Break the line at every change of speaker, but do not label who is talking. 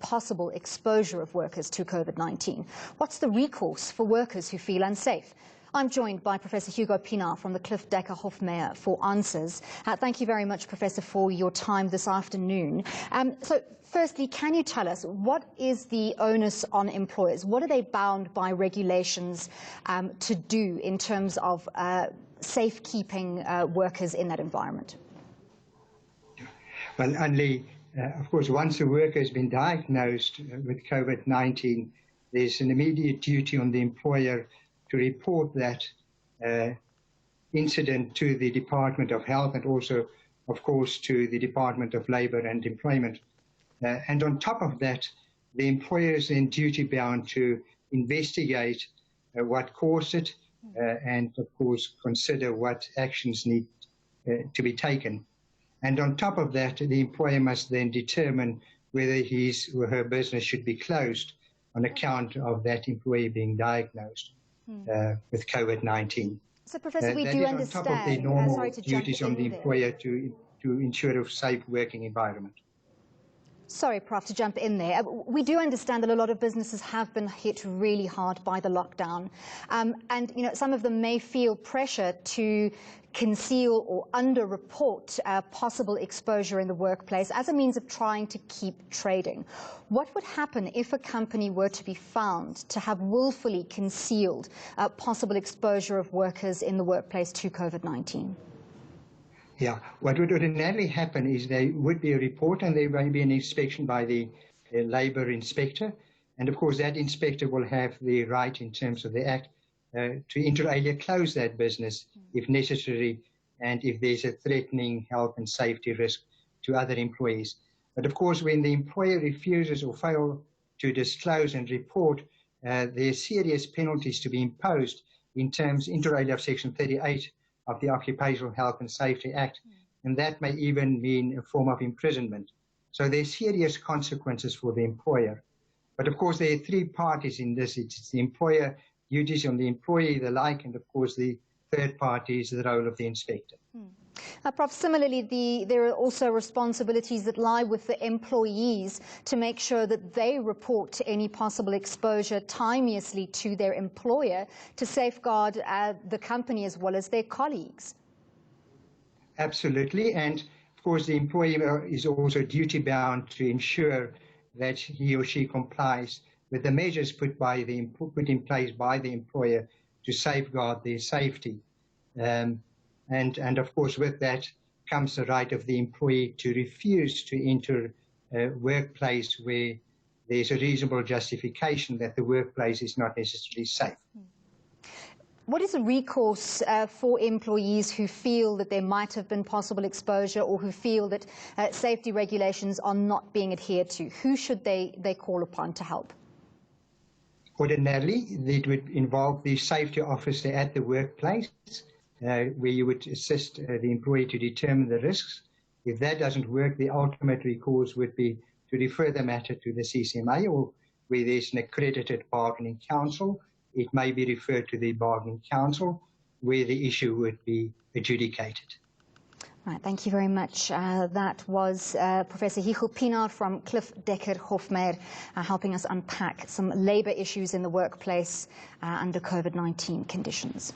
possible exposure of workers to COVID-19? What's the recourse for workers who feel unsafe? I'm joined by Professor Hugo Pienaar from the Cliff Decker Hofmeyr for answers. Thank you very much, Professor, for your time this afternoon. So, firstly, can you tell us what is the onus on employers? What are they bound by regulations to do in terms of safekeeping workers in that environment?
Well, only, of course, once a worker has been diagnosed with COVID-19, there's an immediate duty on the employer to report that incident to the Department of Health and also, of course, to the Department of Labour and Employment. And on top of that, the employer is then duty-bound to investigate what caused it and, of course, consider what actions need to be taken. And on top of that, the employer must then determine whether his or her business should be closed on account of that employee being diagnosed with COVID-19.
So, Professor, we
that
do
is
understand.
On top of the normal
sorry to
duties
jump
on the
in
employer to ensure a safe working environment.
Sorry, Prof, to jump in there. We do understand that a lot of businesses have been hit really hard by the lockdown. And, you know, some of them may feel pressure to conceal or underreport possible exposure in the workplace as a means of trying to keep trading. What would happen if a company were to be found to have willfully concealed possible exposure of workers in the workplace to COVID-19?
Yeah, what would ordinarily happen is there would be a report and there may be an inspection by the labour inspector. And of course, that inspector will have the right in terms of the Act to inter alia close that business if necessary and if there's a threatening health and safety risk to other employees. But of course, when the employer refuses or fails to disclose and report, there are serious penalties to be imposed in terms inter alia of Section 38 of the Occupational Health and Safety Act, and that may even mean a form of imprisonment. So there are serious consequences for the employer. But of course, there are three parties in this. It's the employer, duties on the employee, the like, and of course the third party is the role of the inspector.
Prof, similarly, there are also responsibilities that lie with the employees to make sure that they report any possible exposure timeously to their employer to safeguard the company as well as their colleagues.
Absolutely, and of course the employer is also duty-bound to ensure that he or she complies with the measures put in place by the employer to safeguard their safety. And of course, with that comes the right of the employee to refuse to enter a workplace where there's a reasonable justification that the workplace is not necessarily safe.
What is the recourse for employees who feel that there might have been possible exposure or who feel that safety regulations are not being adhered to? Who should they call upon to help?
Ordinarily, it would involve the safety officer at the workplace, where you would assist the employee to determine the risks. If that doesn't work, the ultimate recourse would be to refer the matter to the CCMA, or where there's an accredited bargaining council, it may be referred to the bargaining council, where the issue would be adjudicated.
Right, thank you very much. That was Professor Hugo Pienaar from Cliff Decker Hofmeyr helping us unpack some labour issues in the workplace under COVID-19 conditions.